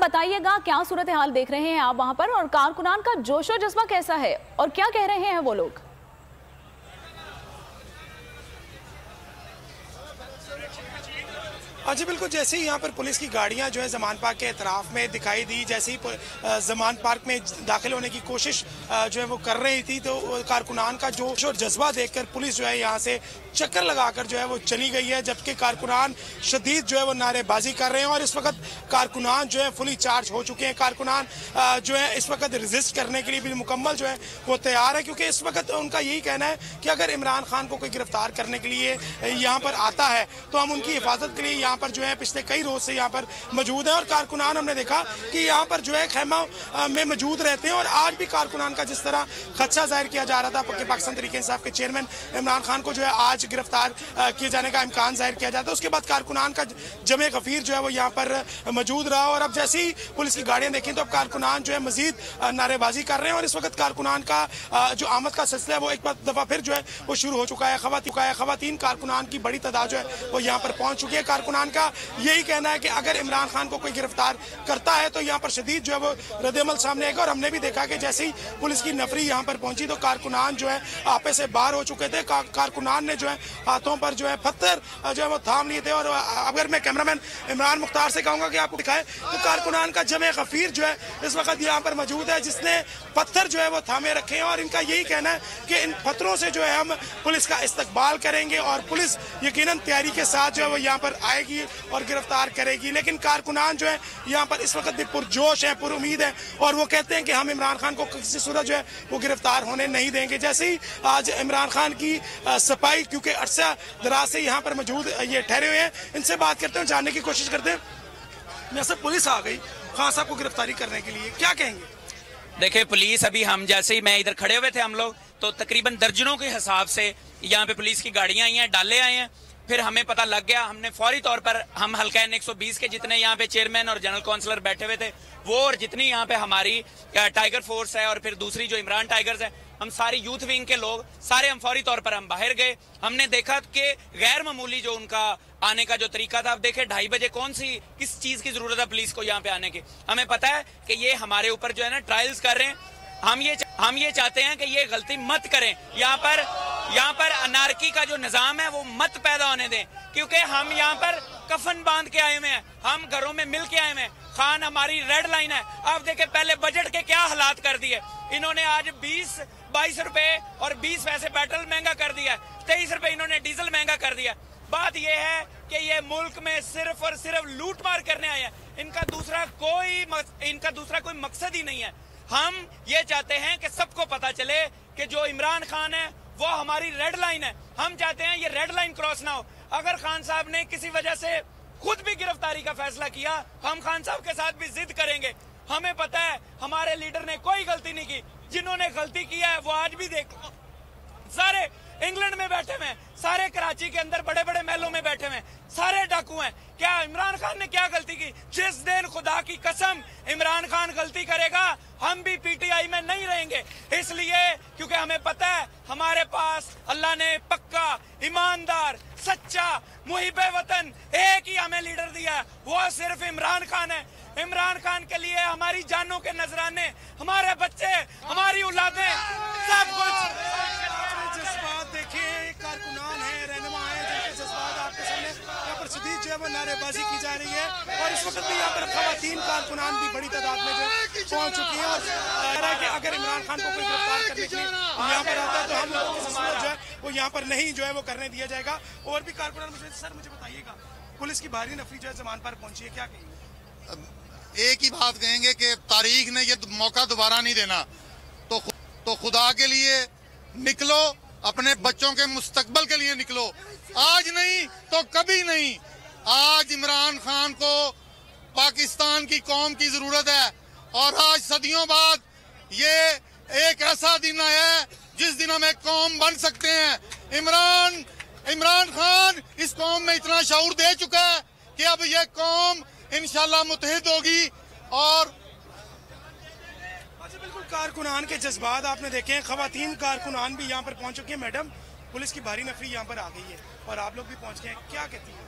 बताइएगा क्या सूरत हाल देख रहे हैं आप वहां पर, और कारकुनान का जोशो जज्बा कैसा है और क्या कह रहे हैं वो लोग? जी बिल्कुल, जैसे ही यहाँ पर पुलिस की गाड़ियाँ जो है जमान पार्क के एतराफ़ में दिखाई दी, जैसे ही जमान पार्क में दाखिल होने की कोशिश जो है वो कर रही थी, तो कारकुनान का जोश और जज्बा देखकर पुलिस जो है यहाँ से चक्कर लगाकर जो है वो चली गई है, जबकि कारकुनान शदीद जो है वो नारेबाजी कर रहे हैं। और इस वक्त कारकुनान जो है फुली चार्ज हो चुके हैं। कारकुनान जो है इस वक्त रिजिस्ट करने के लिए भी मुकम्मल जो है वो तैयार है, क्योंकि इस वक्त उनका यही कहना है कि अगर इमरान खान को कोई गिरफ्तार करने के लिए यहाँ पर आता है तो हम उनकी हिफाजत के लिए यहाँ पर जो है पिछले कई रोज से यहाँ पर मौजूद है। और कारकुनान हमने देखा कि यहाँ पर जो है खैमा में मौजूद रहते हैं। और आज भी कारकुनान का जिस तरह खदशा जाहिर किया जा रहा था कि पाकिस्तान तहरीक इंसाफ के चेयरमैन इमरान खान को जो है आज गिरफ्तार किए जाने का इम्कान जाहिर किया जाता है, उसके बाद कारकुनान का जमे गफीर जो है वो यहाँ पर मौजूद रहा। और अब जैसे ही पुलिस की गाड़ियां देखी तो अब कारकुनान जो है मजीद नारेबाजी कर रहे हैं। और इस वक्त कारकुनान का जो आमद का सिलसिला है वो एक दफा फिर जो है वो शुरू हो चुका है। खवातीन कारकुनान की बड़ी तादाद जो है वो यहाँ पर पहुंच चुकी है। कारकुनान का यही कहना है कि अगर इमरान खान को कोई गिरफ्तार करता है तो यहाँ पर शदीद जो है वो रद्द-ए-अमल सामने आएगा। और हमने भी देखा कि जैसे ही पुलिस की नफरी यहाँ पर पहुंची तो कारकुनान जो है आपे से बाहर हो चुके थे। कारकुनान ने जो है हाथों पर जो है पत्थर जो है वो थाम लिए थे। और अगर मैं कैमरामैन इमरान मुख्तार से कहूंगा कि आपको दिखाए तो कारकुनान का जमे गफीर जो है इस वक्त यहाँ पर मौजूद है, जिसने पत्थर जो है वो थामे रखे हैं। और इनका यही कहना है कि इन पत्थरों से जो है हम पुलिस का इस्तकबाल करेंगे और पुलिस यकीनन तैयारी के साथ जो है वो यहाँ पर आएगी और गिरफ्तार करेगी। लेकिन कारकुनान जो है यहाँ पर इस वक्त भी पुरजोश है, पुरुमीद है और वो कहते हैं कि हम इमरान खान को किसी सूरत जो है वो गिरफ्तार होने नहीं देंगे। जैसे ही आज इमरान खान की सफाई, क्योंकि अरसा दराज से यहाँ पर मौजूद ये ठहरे हुए हैं, इनसे बात करते हैं, जानने की कोशिश करते हैं। जैसे पुलिस आ गई खान साहब को गिरफ्तारी करने के लिए, क्या कहेंगे? देखिए, पुलिस अभी हम जैसे ही मैं इधर खड़े हुए थे हम लोग तो तकरीबन दर्जनों के हिसाब से यहाँ पे पुलिस की गाड़ियां आई हैं, डाले आए हैं। फिर हमें पता लग गया, हमने फौरी तौर पर हम हल्का 120 के जितने यहाँ पे चेयरमैन और जनरल काउंसलर बैठे हुए थे वो, और जितनी यहाँ पे हमारी टाइगर फोर्स है और फिर दूसरी जो इमरान टाइगर्स है, हम सारी यूथ विंग के लोग सारे हम फौरी तौर पर हम बाहर गए। हमने देखा कि गैर मामूली जो उनका आने का जो तरीका था, अब देखे 2:30 बजे किस चीज की जरूरत है पुलिस को यहाँ पे आने की। हमें पता है कि ये हमारे ऊपर जो है ना ट्रायल्स कर रहे हैं। हम ये चाहते हैं कि ये गलती मत करें, यहाँ पर अनारकी का जो निजाम है वो मत पैदा होने दें, क्योंकि हम यहाँ पर कफन बांध के आए हुए हैं, हम घरों में मिल के आए हुए हैं। खान हमारी रेड लाइन है। आप देखें पहले बजट के क्या हालात कर दिए इन्होंने। आज 22 रुपए और 20 पैसे पेट्रोल महंगा कर दिया, 23 रुपए इन्होंने डीजल महंगा कर दिया। बात यह है कि ये मुल्क में सिर्फ और सिर्फ लूट मार करने आए हैं, इनका दूसरा कोई मकसद ही नहीं है। हम ये चाहते हैं कि सबको पता चले कि जो इमरान खान है वो हमारी रेड लाइन है। हम चाहते हैं ये रेड लाइन क्रॉस ना हो। अगर खान साहब ने किसी वजह से खुद भी गिरफ्तारी का फैसला किया, हम खान साहब के साथ भी जिद करेंगे। हमें पता है हमारे लीडर ने कोई गलती नहीं की, जिन्होंने गलती किया है वो आज भी देखो, सारे इंग्लैंड में बैठे हुए हैं, सारे कराची के अंदर बड़े बड़े महलों में बैठे हुए हैं, सारे डाकू हैं। क्या इमरान खान ने क्या गलती की? जिस दिन खुदा की कसम इमरान खान गलती करेगा हम भी पीटीआई में नहीं रहेंगे, इसलिए क्योंकि हमें पता है हमारे पास अल्लाह ने पक्का, ईमानदार, सच्चा, मुहिबे वतन एक ही हमें लीडर दिया है, वो सिर्फ इमरान खान है। इमरान खान के लिए हमारी जानों के नजराने, हमारे बच्चे, हमारी औलादें, सब कुछ। जज्बात देखिए, कारकुनान है, रहनुमा है, जिनके जज्बात आपके सामने यहाँ पर शदीद जो है वो नारेबाजी की जा रही है। और इस वक्त भी यहाँ पर खवातीन कारकुनान भी बड़ी तादाद में जो पहुंच चुकी है। और कह रहा है कि अगर इमरान खान को कोई गिरफ्तार करने के लिए यहाँ पर आता है तो हम लोगों को जो है वो यहाँ पर नहीं जो है वो करने दिया जाएगा। और भी कारकुनान सर मुझे बताइएगा, पुलिस की भारी नफरी जो है जमान पर पहुंची है, क्या कहेंगे? एक ही बात कहेंगे कि तारीख ने ये मौका दोबारा नहीं देना, तो खुदा के लिए निकलो, अपने बच्चों के मुस्तकबल के लिए निकलो। आज नहीं तो कभी नहीं। आज इमरान खान को पाकिस्तान की कौम की जरूरत है और आज सदियों बाद ये एक ऐसा दिन है जिस दिन हम एक कौम बन सकते हैं। इमरान खान इस कौम में इतना शऊर दे चुका है कि अब ये कौम इंशाल्लाह मुत्तहिद होगी। और बिल्कुल कारकुनान के जज्बात आपने देखे हैं। खवातीन कारकुनान भी यहाँ पर पहुंच चुके हैं। मैडम, पुलिस की भारी नफरी यहाँ पर आ गई है और आप लोग भी पहुंच गए हैं, क्या कहती हैं?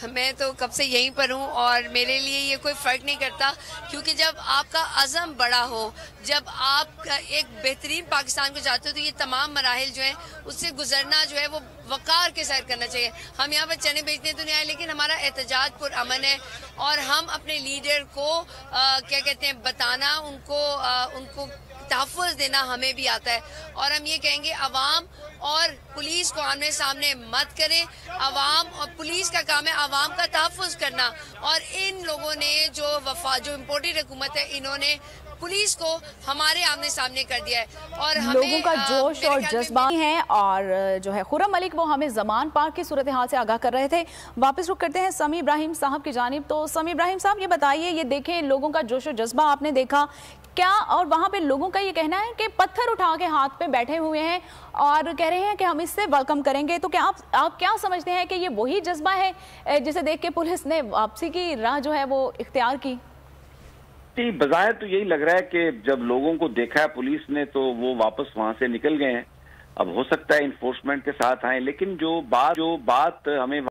मैं तो कब से यहीं पर हूँ और मेरे लिए ये कोई फ़र्क नहीं करता, क्योंकि जब आपका अज़म बड़ा हो, जब आप एक बेहतरीन पाकिस्तान को चाहते हो, तो ये तमाम मराहिल जो हैं उससे गुजरना जो है वो वक़ार के साथ करना चाहिए। हम यहाँ पर चने बेचने तो नहीं आए, लेकिन हमारा एहतजाज पुरअमन है और हम अपने लीडर को क्या कहते हैं बताना, उनको तहफ़्फ़ुज़ देना हमें भी आता है। और हम ये कहेंगे अवाम और पुलिस को आमने सामने मत करें। अवाम और पुलिस का काम है अवाम का तहफ़्फ़ुज़ करना, और इन लोगों ने जो इम्पोर्टेड हुकूमत है, इन्होंने पुलिस को हमारे आमने सामने कर दिया है। और लोगों का जोश और जज्बा है। और जो है खुर्रम मलिक वो हमें ज़मान पार्क की सूरत हाल से आगाह कर रहे थे। वापस रुक करते हैं समी इब्राहिम साहब की जानिब। तो समी इब्राहिम साहब ये बताइए, ये देखें लोगों का जोश और जज्बा आपने देखा क्या, और वहाँ पे लोगों का ये कहना है कि पत्थर उठा के हाथ पे बैठे हुए हैं और कह रहे हैं कि हम इससे वेलकम करेंगे। तो क्या आप क्या समझते हैं कि ये वही जज्बा है जिसे देख के पुलिस ने वापसी की राह जो है वो इख्तियार की? बज़ाहिर तो यही लग रहा है कि जब लोगों को देखा है पुलिस ने तो वो वापस वहां से निकल गए हैं। अब हो सकता है इन्फोर्समेंट के साथ आए, लेकिन जो बात हमें